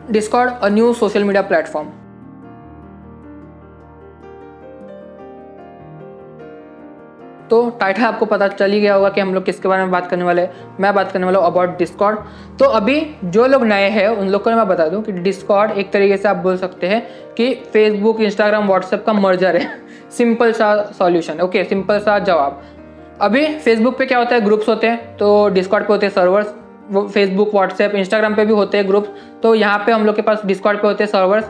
Discord a new social media platform. तो title आपको पता चल ही गया होगा कि हम लोग किसके बारे में बात करने वाले हैं। मैं बात करने वाला हूँ अबाउट डिस्कॉर्ड। तो अभी जो लोग नए हैं उन लोग को मैं बता दूं कि डिस्कॉर्ड एक तरीके से आप बोल सकते हैं कि फेसबुक, इंस्टाग्राम, व्हाट्सएप का मर्जर है। सिंपल सा सॉल्यूशन, ओके, सिंपल सा जवाब। अभी फेसबुक पे क्या होता है, ग्रुप्स होते हैं, तो डिस्कॉर्ड पे होते हैं सर्वर्स। फेसबुक, व्हाट्सएप, इंस्टाग्राम पे भी होते हैं ग्रुप्स, तो यहाँ पे हम लोग के पास डिस्कॉर्ड पे होते हैं सर्वर्स।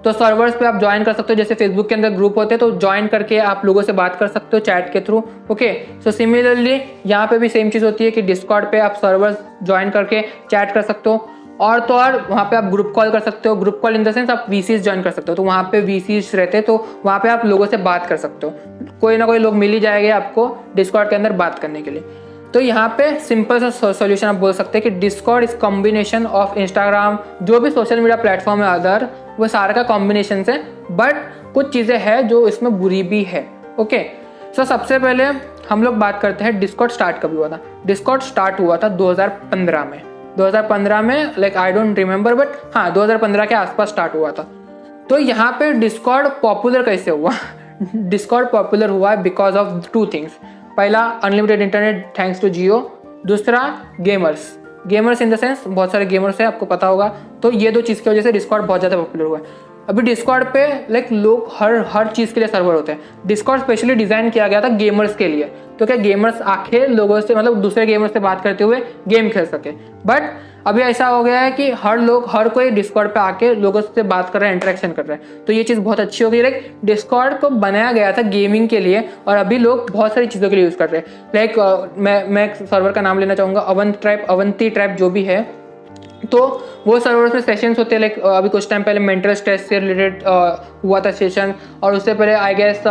तो सर्वर्स पे आप ज्वाइन कर सकते हो, जैसे फेसबुक के अंदर ग्रुप होते हैं तो ज्वाइन करके आप लोगों से बात कर सकते हो चैट के थ्रू। ओके, सो सिमिलरली यहाँ पे भी सेम चीज़ होती है कि डिस्कॉर्ड पे आप सर्वर्स ज्वाइन करके चैट कर सकते हो। और तो और वहाँ पे आप ग्रुप कॉल कर सकते हो। Group call in the sense आप वीसीज ज्वाइन कर सकते हो, तो वहाँ पे वीसीज रहते हैं, तो वहाँ पे आप लोगों से बात कर सकते हो। कोई ना कोई लोग मिल ही जाएंगे आपको डिस्कॉर्ड के अंदर बात करने के लिए। तो यहाँ पे सिंपल सा सॉल्यूशन आप बोल सकते हैं कि Discord is combination of Instagram, जो भी सोशल मीडिया प्लेटफॉर्म है अदर, वो सारा का कॉम्बिनेशन है। बट कुछ चीज़ें हैं जो इसमें बुरी भी है। ओके, सो सबसे पहले हम लोग बात करते हैं डिस्कॉर्ड स्टार्ट कब हुआ था। डिस्कॉर्ड स्टार्ट हुआ था 2015 में। 2015 में, like I don't remember, but हाँ 2015 के आसपास स्टार्ट हुआ था। तो यहाँ पे डिस्कॉर्ड पॉपुलर कैसे हुआ? डिस्कॉर्ड पॉपुलर हुआ बिकॉज ऑफ टू थिंग्स। पहला, अनलिमिटेड इंटरनेट थैंक्स टू जियो। दूसरा, गेमर्स इन द सेंस बहुत सारे गेमर्स हैं, आपको पता होगा। तो ये दो चीज़ की वजह से डिस्कॉर्ड बहुत ज़्यादा पॉपुलर हुआ है। अभी डिस्कॉर्ड पे लाइक लोग हर चीज़ के लिए सर्वर होते हैं। डिस्कॉर्ड स्पेशली डिज़ाइन किया गया था गेमर्स के लिए, तो क्या गेमर्स आके लोगों से, मतलब दूसरे गेमर्स से बात करते हुए गेम खेल सके। बट अभी ऐसा हो गया है कि हर कोई डिस्कॉर्ड पे आके लोगों से बात कर रहा है, इंटरेक्शन कर रहा है। तो ये चीज़ बहुत अच्छी हो गई। लाइक डिस्कॉर्ड को बनाया गया था गेमिंग के लिए, और अभी लोग बहुत सारी चीज़ों के लिए यूज़ कर रहे हैं। लाइक मैं सर्वर का नाम लेना चाहूँगा, अवंती ट्राइब जो भी है। तो वो सर्वर्स में सेशंस होते हैं। लाइक अभी कुछ टाइम पहले मेंटल स्ट्रेस से रिलेटेड हुआ था सेशन, और उससे पहले आई गेस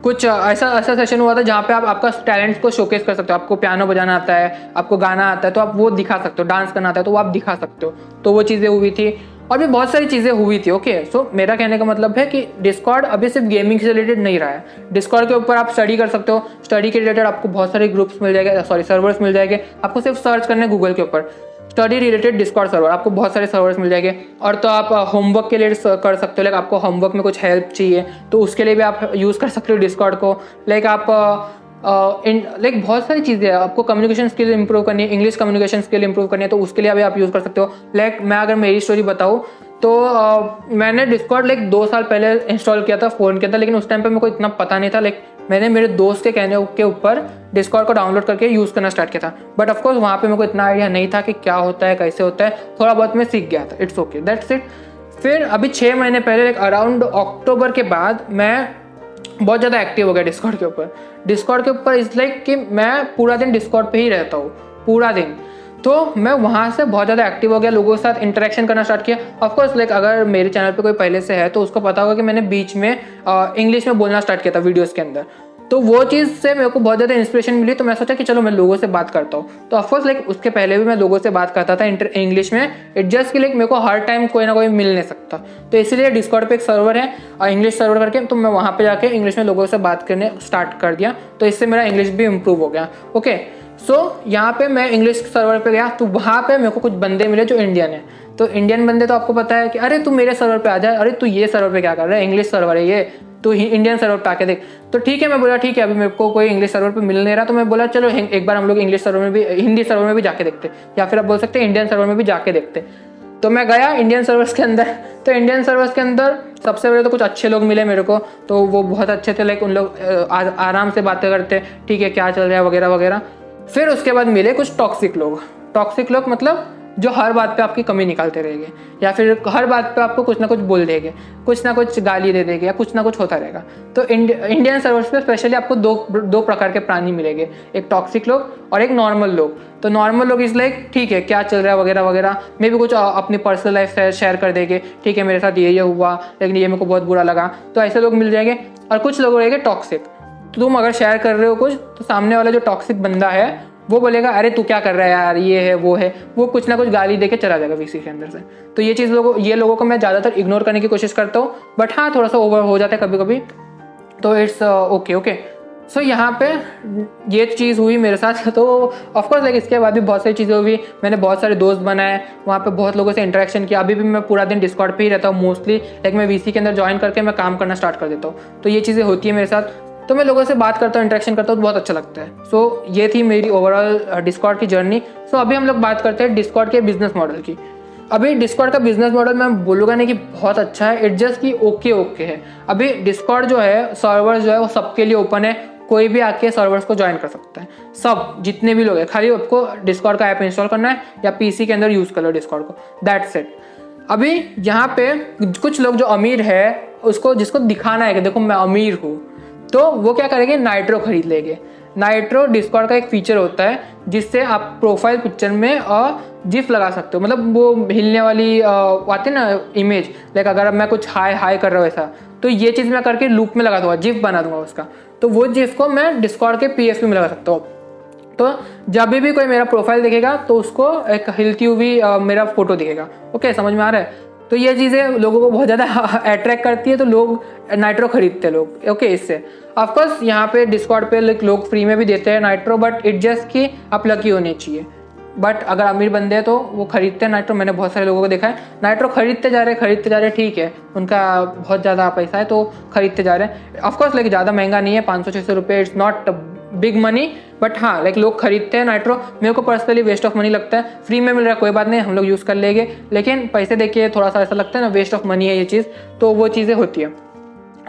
कुछ ऐसा सेशन हुआ था जहाँ पे आप आपका टैलेंट्स को शोकेस कर सकते हो। आपको पियानो बजाना आता है, आपको गाना आता है, तो आप वो दिखा सकते हो। डांस करना आता है तो वो आप दिखा सकते हो। तो वो चीज़ें हुई थी, और भी बहुत सारी चीज़ें हुई थी। ओके, सो मेरा कहने का मतलब है कि डिस्कॉर्ड अभी सिर्फ गेमिंग से रिलेटेड नहीं रहा है। डिस्कॉर्ड के ऊपर आप स्टडी कर सकते हो। स्टडी के रिलेटेड आपको बहुत सारे ग्रुप्स मिल जाएंगे, सर्वर्स मिल जाएंगे। आपको सिर्फ सर्च करना है गूगल के ऊपर स्टडी रिलेटेड डिस्कॉर्ड सर्वर, आपको बहुत सारे सर्वर्स मिल जाएंगे। और तो आप होमवर्क के लिए कर सकते हो। लाइक आपको होमवर्क में कुछ हेल्प चाहिए तो उसके लिए भी आप यूज़ कर सकते हो डिस्कॉर्ड को। लाइक आप लाइक बहुत सारी चीज़ें हैं। आपको कम्युनिकेशन स्किल इंप्रूव करनी है, इंग्लिश कम्युनिकेशन स्किल इंप्रूव करनी है, तो उसके लिए भी आप यूज़ कर सकते हो। लाइक मैं अगर मेरी स्टोरी बताऊँ तो मैंने डिस्कॉर्ड लाइक 2 साल पहले इंस्टॉल किया था फ़ोन के अंदर, लेकिन उस टाइम पे मेरे को इतना पता नहीं था। लाइक मैंने मेरे दोस्त के कहने के ऊपर डिस्कॉर्ड को डाउनलोड करके यूज़ करना स्टार्ट किया था। बट ऑफकोर्स वहाँ पे मेरे को इतना आइडिया नहीं था कि क्या होता है, कैसे होता है। थोड़ा बहुत मैं सीख गया था, इट्स ओके, दैट्स इट। फिर अभी 6 महीने पहले, लाइक अराउंड अक्टूबर के बाद, मैं बहुत ज़्यादा एक्टिव हो गया डिस्कॉर्ड के ऊपर। डिस्कॉर्ड के ऊपर इस लाइक कि मैं पूरा दिन डिस्कॉर्ड पे ही रहता हूँ, पूरा दिन। तो मैं वहाँ से बहुत ज़्यादा एक्टिव हो गया, लोगों के साथ इंटरेक्शन करना स्टार्ट किया। ऑफकोर्स लाइक अगर मेरे चैनल पे कोई पहले से है तो उसको पता होगा कि मैंने बीच में इंग्लिश में बोलना स्टार्ट किया था वीडियोज़ के अंदर। तो वो चीज़ से मेरे को बहुत ज़्यादा इंस्पिरेशन मिली, तो मैं सोचा कि चलो मैं लोगों से बात करता हूँ। तो ऑफकोर्स लाइक उसके पहले भी मैं लोगों से बात करता था इंग्लिश में। इट जस्ट कि लाइक मेरे को हर टाइम कोई ना कोई मिल नहीं सकता, तो इसलिए डिस्कॉर्ड पे एक सर्वर है और इंग्लिश सर्वर करके, तो मैं वहाँ पे जाके इंग्लिश में लोगों से बात करने स्टार्ट कर दिया। तो इससे मेरा इंग्लिश भी इम्प्रूव हो गया। ओके, सो यहाँ पे मैं इंग्लिश सर्वर पे गया, तो वहाँ पे मेरे को कुछ बंदे मिले जो इंडियन है। तो इंडियन बंदे तो आपको पता है कि अरे तू मेरे सर्वर पे आ जाए, अरे तू ये सर्वर पे क्या कर रहा है, इंग्लिश सर्वर है ये, तो इंडियन सर्वर पे आके देख। तो ठीक है, मैं बोला ठीक है, अभी मेरे को कोई इंग्लिश सर्वर पे मिल नहीं रहा, तो मैं बोला चलो एक बार हम लोग इंग्लिश सर्वर में भी, हिंदी सर्वर में भी जाके देखते, या फिर आप बोल सकते हैं इंडियन सर्वर में भी जाके देखते। तो मैं गया इंडियन सर्वर्स के अंदर। तो इंडियन सर्वर्स के अंदर सबसे पहले तो कुछ अच्छे लोग मिले मेरे को, तो वो बहुत अच्छे थे। लाइक उन लोग आराम से बातें करते, ठीक है क्या चल रहा है वगैरह वगैरह। फिर उसके बाद मिले कुछ टॉक्सिक लोग मतलब जो हर बात पे आपकी कमी निकालते रहेंगे, या फिर हर बात पे आपको कुछ ना कुछ बोल देंगे, कुछ ना कुछ गाली दे देंगे, या कुछ ना कुछ होता रहेगा। तो इंडियन सर्वर्स पे स्पेशली आपको दो प्रकार के प्राणी मिलेंगे, एक टॉक्सिक लोग और एक नॉर्मल लोग। तो नॉर्मल लोग इज लाइक ठीक है क्या चल रहा है वगैरह वगैरह, मे भी कुछ अपनी पर्सनल लाइफ शेयर कर देंगे, ठीक है मेरे साथ ये हुआ लेकिन ये मेरे को बहुत बुरा लगा, तो ऐसे लोग मिल जाएंगे। और कुछ लोग रहेंगे टॉक्सिक, तो तुम अगर शेयर कर रहे हो कुछ, तो सामने वाला जो टॉक्सिक बंदा है वो बोलेगा अरे तू क्या कर रहा है यार, ये है वो है, वो कुछ ना कुछ गाली देके चला जाएगा वीसी के अंदर से। तो ये लोगों को मैं ज़्यादातर इग्नोर करने की कोशिश करता हूँ, बट हाँ थोड़ा सा ओवर हो जाता है कभी कभी, तो इट्स ओके। सो यहाँ पे ये चीज़ हुई मेरे साथ। तो ऑफकोर्स लाइक इसके बाद भी बहुत सारी चीज़ें हुई, मैंने बहुत सारे दोस्त बनाए, वहाँ पे बहुत लोगों से इंटरेक्शन किया। अभी भी मैं पूरा दिन डिस्कॉर्ड पे ही रहता हूँ मोस्टली, लाइक मैं वीसी के अंदर ज्वाइन करके मैं काम करना स्टार्ट कर देता हूँ। तो ये चीज़ें होती है मेरे साथ, तो मैं लोगों से बात करता हूँ, इंटरेक्शन करता हूँ, तो बहुत अच्छा लगता है। सो ये थी मेरी ओवरऑल डिस्कॉर्ड की जर्नी। सो अभी हम लोग बात करते हैं डिस्कॉर्ड के बिजनेस मॉडल की। अभी डिस्कॉर्ड का बिजनेस मॉडल मैं बोलूँगा नहीं कि बहुत अच्छा है, इट जस्ट कि ओके है। अभी डिस्कॉर्ड जो है, सर्वर्स जो है वो सबके लिए ओपन है, कोई भी आके सर्वर्स को ज्वाइन कर सकता है, सब जितने भी लोग हैं। खाली आपको डिस्कॉर्ड का ऐप इंस्टॉल करना है या पीसी के अंदर यूज़ कर लो डिस्कॉर्ड को, दैट्स इट। अभी यहाँ पे कुछ लोग जो अमीर है, उसको जिसको दिखाना है कि देखो मैं अमीर हूँ, तो वो क्या करेंगे, नाइट्रो खरीद लेंगे। नाइट्रो डिस्कॉर्ड का एक फीचर होता है जिससे आप प्रोफाइल पिक्चर में जिफ लगा सकते हो, मतलब वो हिलने वाली आती है ना इमेज, लाइक अगर मैं कुछ हाई कर रहा हूँ ऐसा, तो ये चीज़ मैं करके लूप में लगा दूंगा, जिफ बना दूंगा उसका, तो वो जिफ को मैं डिस्कॉर्ड के पीएफपी में लगा सकता हूँ। तो जब भी कोई मेरा प्रोफाइल देखेगा तो उसको एक हिलती हुई मेरा फोटो दिखेगा। ओके, समझ में आ रहा है? तो ये चीज़ें लोगों को बहुत ज़्यादा अट्रैक्ट करती है, तो लोग नाइट्रो खरीदते हैं लोग। ओके, इससे ऑफकोर्स यहाँ पे डिस्कॉर्ड पे लोग फ्री में भी देते हैं नाइट्रो, बट इट जस्ट कि आप लकी होने चाहिए। बट अगर अमीर बंदे हैं तो वो खरीदते हैं नाइट्रो। मैंने बहुत सारे लोगों को देखा है नाइट्रो खरीदते जा रहे हैं, ठीक है, उनका बहुत ज़्यादा पैसा है तो खरीदते जा रहे हैं। ऑफकोर्स लाइक ज़्यादा महंगा नहीं है, 500-600 रुपये, it's not big money, but हाँ लाइक लोग खरीदते हैं नाइट्रो। मेरे को पर्सनली वेस्ट ऑफ मनी लगता है। फ्री में मिल रहा है कोई बात नहीं, हम लोग यूज़ कर लेंगे, लेकिन पैसे देखिए थोड़ा सा ऐसा लगता है ना, वेस्ट ऑफ मनी है ये चीज़, तो वो चीज़ें होती है।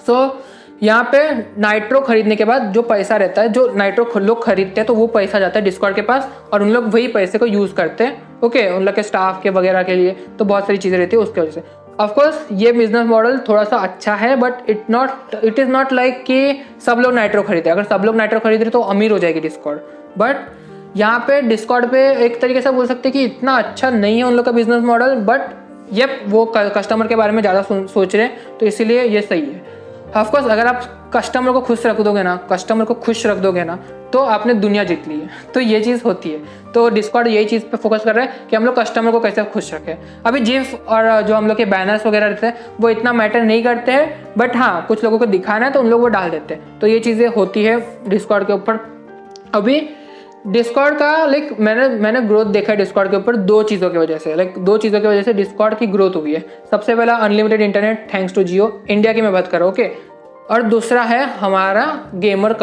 सो यहाँ पे नाइट्रो खरीदने के बाद जो पैसा रहता है, जो नाइट्रो लोग खरीदते हैं, तो वो पैसा जाता है डिस्कॉर्ड के पास और उन लोग वही पैसे को यूज़ करते हैं। ओके, उन लोग के स्टाफ के वगैरह के लिए, तो बहुत सारी चीज़ें रहती है उसके वजह से। ऑफकोर्स ये बिजनेस मॉडल थोड़ा सा अच्छा है, but it is not like कि सब लोग नाइट्रो खरीदे। अगर सब लोग नाइट्रो खरीद रहे तो अमीर हो जाएगी डिस्कॉर्ड, बट यहाँ पे डिस्कॉर्ड पे एक तरीके से बोल सकते हैं कि इतना अच्छा नहीं है उन लोग का बिजनेस मॉडल, बट ये वो कस्टमर के बारे में ज़्यादा सोच रहे हैं, तो इसीलिए ये सही है। ऑफकोर्स अगर आप कस्टमर को खुश रख दोगे ना, तो आपने दुनिया जीत ली है। तो ये चीज़ होती है, तो डिस्कॉर्ड यही चीज़ पे फोकस कर रहा है कि हम लोग कस्टमर को कैसे खुश रखें। अभी जिफ और जो हम लोग के बैनर्स वगैरह रहते हैं वो इतना मैटर नहीं करते हैं, बट हाँ कुछ लोगों को दिखाना है तो उन लोग वो डाल देते हैं, तो ये चीज़ें होती है डिस्कॉर्ड के ऊपर। अभी डिस्कॉर्ड का लाइक मैंने ग्रोथ देखा है डिस्कॉर्ड के ऊपर दो चीज़ों की वजह से डिस्कॉर्ड की ग्रोथ हुई है। सबसे पहला unlimited internet thanks to Jio, India की मैं बात कर रहा हूँ। ओके, और दूसरा है हमारा गेमर्स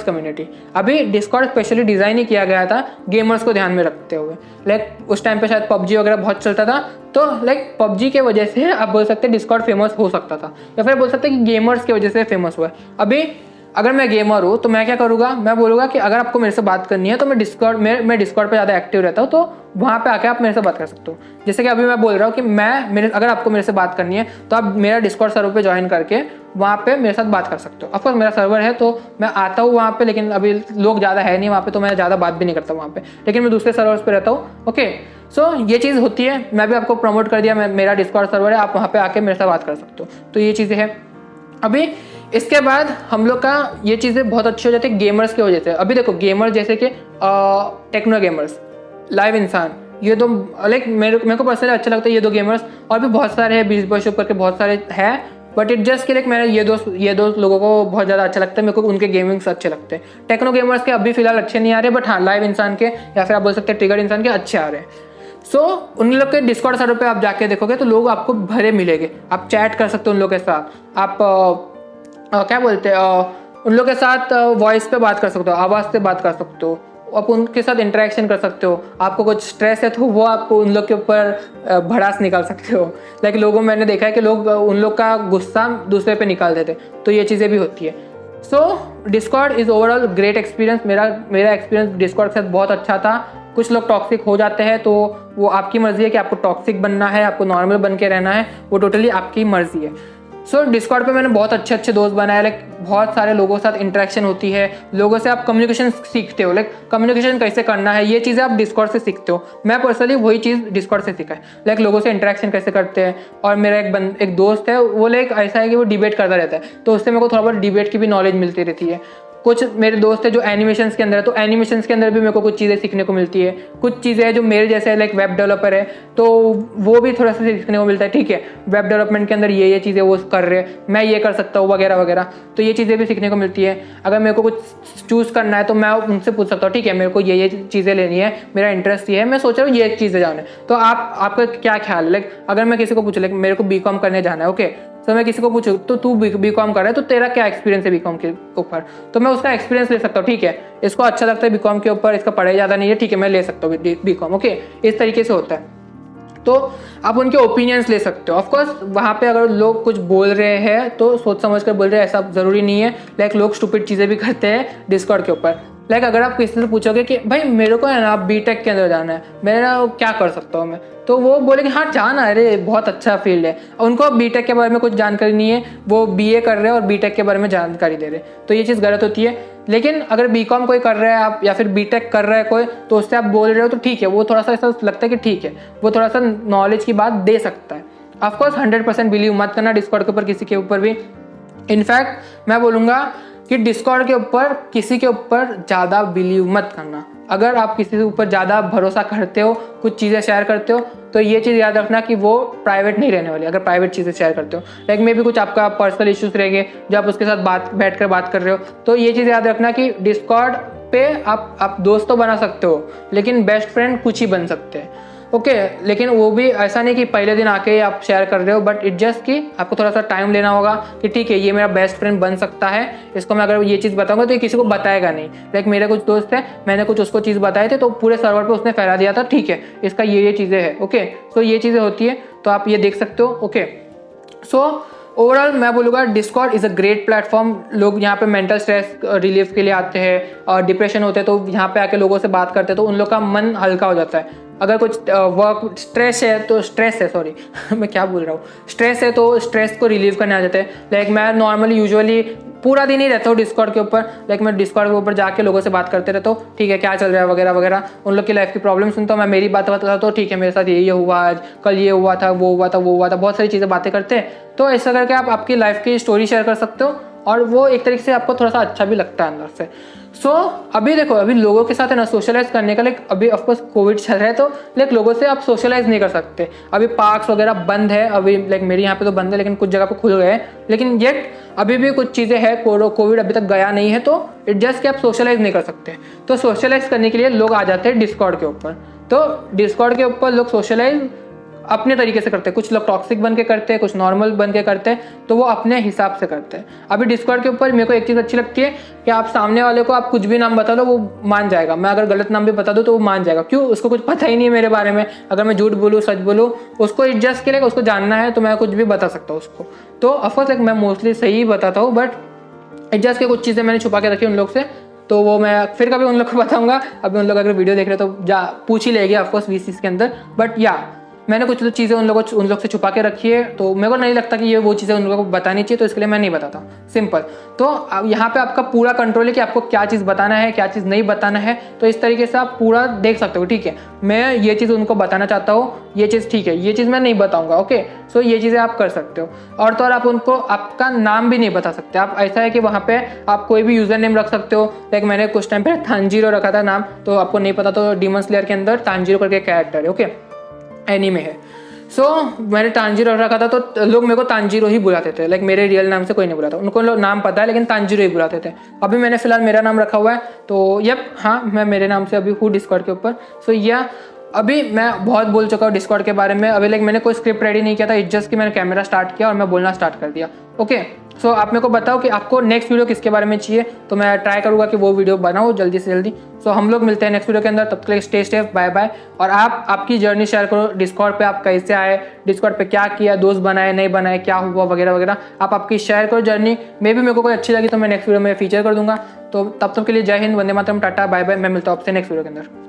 कम्युनिटी। अभी डिस्कॉर्ड स्पेशली डिज़ाइन ही किया गया था गेमर्स को ध्यान में रखते हुए। लाइक उस टाइम पे शायद पबजी वगैरह बहुत चलता था, तो लाइक पबजी के वजह से आप बोल सकते हैं डिस्कॉर्ड फेमस हो सकता था, या फिर बोल सकते हैं कि गेमर्स की वजह से फेमस हुआ है। अभी अगर मैं गेमर हूँ तो मैं क्या करूँगा, मैं बोलूँगा कि अगर आपको मेरे से बात करनी है तो मैं डिस्कॉर्ड पे ज़्यादा एक्टिव रहता हूँ, तो वहाँ पे आके आप मेरे से बात कर सकते हो। जैसे कि अभी मैं बोल रहा हूँ कि अगर आपको मेरे से बात करनी है तो आप मेरा डिस्कॉर्ड सर्वर पे ज्वाइन करके वहाँ पे मेरे साथ बात कर सकते हो। ऑफकोर्स मेरा सर्वर है तो मैं आता हूँ वहाँ पे, लेकिन अभी लोग ज़्यादा है नहीं वहाँ पे, तो मैं ज़्यादा बात भी नहीं करता वहाँ पे, लेकिन मैं दूसरे सर्वर्स पे रहता हूँ। ओके, सो ये चीज़ होती है। मैं भी आपको प्रमोट कर दिया, मेरा डिस्कॉर्ड सर्वर है, आप वहाँ पे आके मेरे साथ बात कर सकते हो, तो ये चीज़ें हैं। अभी इसके बाद हम लोग का ये चीज़ें बहुत अच्छी हो जाती है गेमर्स की वजह से। अभी देखो गेमर्स जैसे कि टेक्नो गेमर्स, लाइव इंसान, ये दो लाइक मेरे को पर्सनली अच्छा लगता है ये दो गेमर्स। और भी बहुत सारे हैं, बीस बॉय करके बहुत सारे हैं, बट इट जस्ट कि लाइक मैंने ये दो लोगों को बहुत ज़्यादा अच्छा लगता है, मेरे को उनके गेमिंग्स अच्छे लगते हैं। टेक्नो गेमर्स के अभी फिलहाल अच्छे नहीं आ रहे, बट हाँ लाइव इंसान के या फिर आप बोल सकते हैं ट्रिगर इंसान के अच्छे आ रहे हैं। सो उन लोग के डिस्कॉर्ड सर्वर पे आप जाके देखोगे तो लोग आपको भरे मिलेंगे, आप चैट कर सकते हो उन लोग के साथ, आप क्या बोलते हैं उन लोग के साथ वॉइस पे बात कर सकते हो, आवाज़ से बात कर सकते हो, आप उनके साथ इंटरेक्शन कर सकते हो। आपको कुछ स्ट्रेस है तो वो आप उन लोग के ऊपर भड़ास निकाल सकते हो। लाइक लोगों मैंने देखा है कि लोग उन लोग का गुस्सा दूसरे पे निकाल देते, तो ये चीज़ें भी होती है। So Discord is overall great experience. मेरा एक्सपीरियंस डिस्कॉर्ड के साथ बहुत अच्छा था। कुछ लोग टॉक्सिक हो जाते हैं तो वो आपकी मर्ज़ी है कि आपको टॉक्सिक बनना है, आपको नॉर्मल बन के रहना है, वो टोटली आपकी मर्ज़ी है। सो डिस्कॉर्ड पे मैंने बहुत अच्छे दोस्त बनाए, लाइक बहुत सारे लोगों के साथ इंटरेक्शन होती है, लोगों से आप कम्युनिकेशन सीखते हो, लाइक कम्युनिकेशन कैसे करना है, ये चीज़ें आप डिस्कॉर्ड से सीखते हो। मैं पर्सनली वही चीज़ डिस्कॉर्ड से सीखा है, लाइक लोगों से इंटरेक्शन कैसे करते हैं। और मेरा एक दोस्त है, वो लाइक ऐसा है कि वो डिबेट करता रहता है, तो उससे मेरे को थोड़ा बहुत डिबेट की भी नॉलेज मिलती रहती है। कुछ मेरे दोस्त है जो एनिमेशंस के अंदर है, तो एनिमेशंस के अंदर भी मेरे को कुछ चीज़ें सीखने को मिलती है। कुछ चीज़ें हैं जो मेरे जैसे लाइक वेब डेवलपर है, तो वो भी थोड़ा सा सीखने को मिलता है। ठीक है, वेब डेवलपमेंट के अंदर ये चीज़ें वो कर रहे हैं, मैं ये कर सकता हूँ वगैरह वगैरह, तो ये चीज़ें भी सीखने को मिलती है। अगर मेरे को कुछ चूज़ करना है तो मैं उनसे पूछ सकता हूँ, ठीक है मेरे को ये चीज़ें लेनी है, मेरा इंटरेस्ट ये है, मैं सोच रहा हूँ ये चीज़ें जाने। तो आपका क्या ख्याल है? लाइक अगर मैं किसी को पूछूँ लाइक मेरे को बीकॉम करने जाना है, ओके, तो मैं किसी को पूछूँ तो तू बीकॉम कर रहा है तो तेरा क्या एक्सपीरियंस है बीकॉम के ऊपर, तो मैं उसका एक्सपीरियंस ले सकता हूँ। ठीक है, इसको अच्छा लगता है बीकॉम के ऊपर, इसका पढ़ाई ज़्यादा नहीं है, ठीक है मैं ले सकता हूँ बीकॉम, ओके, इस तरीके से होता है। तो आप उनके ओपिनियंस ले सकते हो। ऑफकोर्स वहाँ पे अगर लोग कुछ बोल रहे हैं तो सोच समझ कर बोल रहे हैं, ऐसा ज़रूरी नहीं है। लाइक लोग स्टूपिड चीज़ें भी करते हैं डिस्कॉर्ड के ऊपर। लाइक अगर आप किसी से पूछोगे कि भाई मेरे को है ना आप बीटेक के अंदर जाना है, मेरा क्या कर सकता हूँ मैं, तो वो बोलेंगे हाँ जाना, अरे बहुत अच्छा फील्ड है। उनको बीटेक के बारे में कुछ जानकारी नहीं है, वो बीए कर रहे हैं और बीटेक के बारे में जानकारी दे रहे हैं, तो ये चीज़ गलत होती है। लेकिन अगर बीकॉम कोई कर रहा है आप या फिर बीटेक कर रहा है कोई, तो उससे आप बोल रहे हो तो ठीक है, वो थोड़ा सा ऐसा लगता है कि ठीक है वो थोड़ा सा नॉलेज की बात दे सकता है। ऑफकोर्स 100% बिलीव मत करना डिस्कॉर्ड के ऊपर किसी के ऊपर भी। इनफैक्ट मैं बोलूँगा कि डिस्कॉर्ड के ऊपर किसी के ऊपर ज़्यादा बिलीव मत करना। अगर आप किसी के ऊपर ज़्यादा भरोसा करते हो, कुछ चीज़ें शेयर करते हो, तो ये चीज़ याद रखना कि वो प्राइवेट नहीं रहने वाली। अगर प्राइवेट चीज़ें शेयर करते हो, लाइक मे भी कुछ आपका पर्सनल इश्यूज रहेंगे जो आप उसके साथ बैठ कर रहे हो, तो ये चीज़ याद रखना कि डिस्कॉर्ड पे आप दोस्त तो बना सकते हो, लेकिन बेस्ट फ्रेंड कुछ ही बन सकते हैं, ओके। लेकिन वो भी ऐसा नहीं कि पहले दिन आके आप शेयर कर रहे हो, बट इट जस्ट कि आपको थोड़ा सा टाइम लेना होगा कि ठीक है ये मेरा बेस्ट फ्रेंड बन सकता है, इसको मैं अगर ये चीज़ बताऊंगा तो ये किसी को बताएगा नहीं। लाइक मेरे कुछ दोस्त हैं, मैंने कुछ उसको चीज़ बताए थे तो पूरे सर्वर पे उसने फैला दिया था, ठीक है इसका ये चीज़ें है, ओके। सो ये चीज़ें होती है, तो आप ये देख सकते हो, ओके। सो ओवरऑल मैं बोलूँगा Discord is a great platform. लोग यहाँ पे मेंटल स्ट्रेस रिलीफ के लिए आते हैं और डिप्रेशन होते हैं, तो यहाँ पे आके लोगों से बात करते हैं तो उन लोग का मन हल्का हो जाता है। अगर कुछ वर्क स्ट्रेस है तो मैं क्या बोल रहा हूँ, स्ट्रेस है तो स्ट्रेस को रिलीव करने आ जाते हैं। लाइक मैं नॉर्मली यूजुअली पूरा दिन ही रहता हूँ डिस्कॉर्ड के ऊपर। लाइक मैं डिस्कॉर्ड के ऊपर जाके लोगों से बात करते रहता हूँ, ठीक है क्या चल रहा है वगैरह वगैरह, उन लोग की लाइफ की प्रॉब्लम सुनता हूँ, मैं मेरी बात बताता हूँ, ठीक है मेरे साथ ये हुआ आज, कल ये हुआ था, वो हुआ था, वो हुआ था, बहुत सारी चीज़ें बातें करते हैं। तो ऐसा करके आप आपकी लाइफ की स्टोरी शेयर कर सकते हो और वो एक तरीके से आपको थोड़ा सा अच्छा भी लगता है अंदर से। सो अभी देखो, अभी लोगों के साथ है ना सोशलाइज करने का, लाइक अभी ऑफकोर्स कोविड चल रहा है तो लाइक लोगों से आप सोशलाइज नहीं कर सकते। अभी पार्क्स वगैरह बंद है, अभी लाइक मेरे यहाँ पे तो बंद है, लेकिन कुछ जगह पे खुल गए हैं, लेकिन येट अभी भी कुछ चीज़ें हैं, कोविड अभी तक गया नहीं है, तो इट जस्ट कि आप सोशलाइज नहीं कर सकते। तो सोशलाइज करने के लिए लोग आ जाते हैं डिस्कॉर्ड के ऊपर। तो डिस्कॉर्ड के ऊपर लोग सोशलाइज अपने तरीके से करते हैं, कुछ लोग टॉक्सिक बन के करते हैं, कुछ नॉर्मल बन के करते हैं, तो वो अपने हिसाब से करते हैं। अभी डिस्कॉर्ड के ऊपर मेरे को एक चीज़ अच्छी लगती है कि आप सामने वाले को आप कुछ भी नाम बता दो वो मान जाएगा। मैं अगर गलत नाम भी बता दूँ तो वो मान जाएगा, क्यों, उसको कुछ पता ही नहीं है मेरे बारे में। अगर मैं झूठ बोलूँ सच बोलूँ, उसको एडजस्ट के लिए उसको जानना है तो मैं कुछ भी बता सकता हूँ उसको। तो ऑफकोर्स लाइक मैं मोस्टली सही बताता हूँ, बट एडजस्ट के कुछ चीज़ें मैंने छुपा के रखी उन लोग से, तो वो मैं फिर कभी उन लोग को बताऊँगा। अभी उन लोग अगर वीडियो देख रहे तो पूछ ही लेगी ऑफकोर्स VCs के अंदर, बट या मैंने कुछ तो चीज़ें उन लोग से छुपा के रखी है, तो मेरे को नहीं लगता कि ये वो चीज़ें उन लोगों को बतानी चाहिए, तो इसके लिए मैं नहीं बताता, सिंपल। तो यहाँ पे आपका पूरा कंट्रोल है कि आपको क्या चीज़ बताना है, क्या चीज़ नहीं बताना है, तो इस तरीके से आप पूरा देख सकते हो, ठीक है मैं ये चीज़ उनको बताना चाहता हूँ, ये चीज़ ठीक है, ये चीज़ मैं नहीं बताऊँगा, ओके। सो ये चीज़ें आप कर सकते हो। और तो और आप उनको आपका नाम भी नहीं बता सकते। आप ऐसा है कि वहाँ पे आप कोई भी यूज़र नेम रख सकते हो। लाइक मैंने कुछ टाइम पहले तांजीरो रखा था नाम, तो आपको नहीं पता तो डीमन स्लेयर के अंदर तांजीरो करके कैरेक्टर है, ओके, एनीमे है। सो मैंने तांजीरो रखा था तो लोग मेरे को तांजीरो ही बुलाते थे, लाइक मेरे रियल नाम से कोई नहीं बुलाता, उनको नाम पता है लेकिन तांजीरो ही बुलाते थे। अभी मैंने फिलहाल मेरा नाम रखा हुआ है, तो यप हाँ मैं मेरे नाम से अभी हूँ डिस्कॉर्ड के ऊपर। सो या अभी मैं बहुत बोल चुका हूँ डिस्कॉर्ड के बारे में। अभी लाइक मैंने कोई स्क्रिप्ट रेडी नहीं किया था, इट जस्ट कि मैंने कैमरा स्टार्ट किया और मैं बोलना स्टार्ट कर दिया, ओके। सो आप मेरे को बताओ कि आपको नेक्स्ट वीडियो किसके बारे में चाहिए, तो मैं ट्राई करूँगा कि वो वीडियो बनाऊँ जल्दी से जल्दी। सो हम लोग मिलते हैं नेक्स्ट वीडियो के अंदर, तब तक के लिए स्टे सेफ, बाय बाय। और आप आपकी जर्नी शेयर करो डिस्कॉर्ड पे, आप कैसे आए, डिस्कॉर्ड पे क्या किया, दोस्त बनाए नहीं बनाए, क्या हुआ वगैरह वगैरह, आप आपकी शेयर करो जर्नी। मे भी मेरे को कोई अच्छी लगी तो मैं नेक्स्ट वीडियो में फीचर कर दूंगा। तो तब तक के लिए जय Hind, Vande Mataram, tata bye bye. मैं मिलता हूँ आपसे नेक्स्ट वीडियो के अंदर।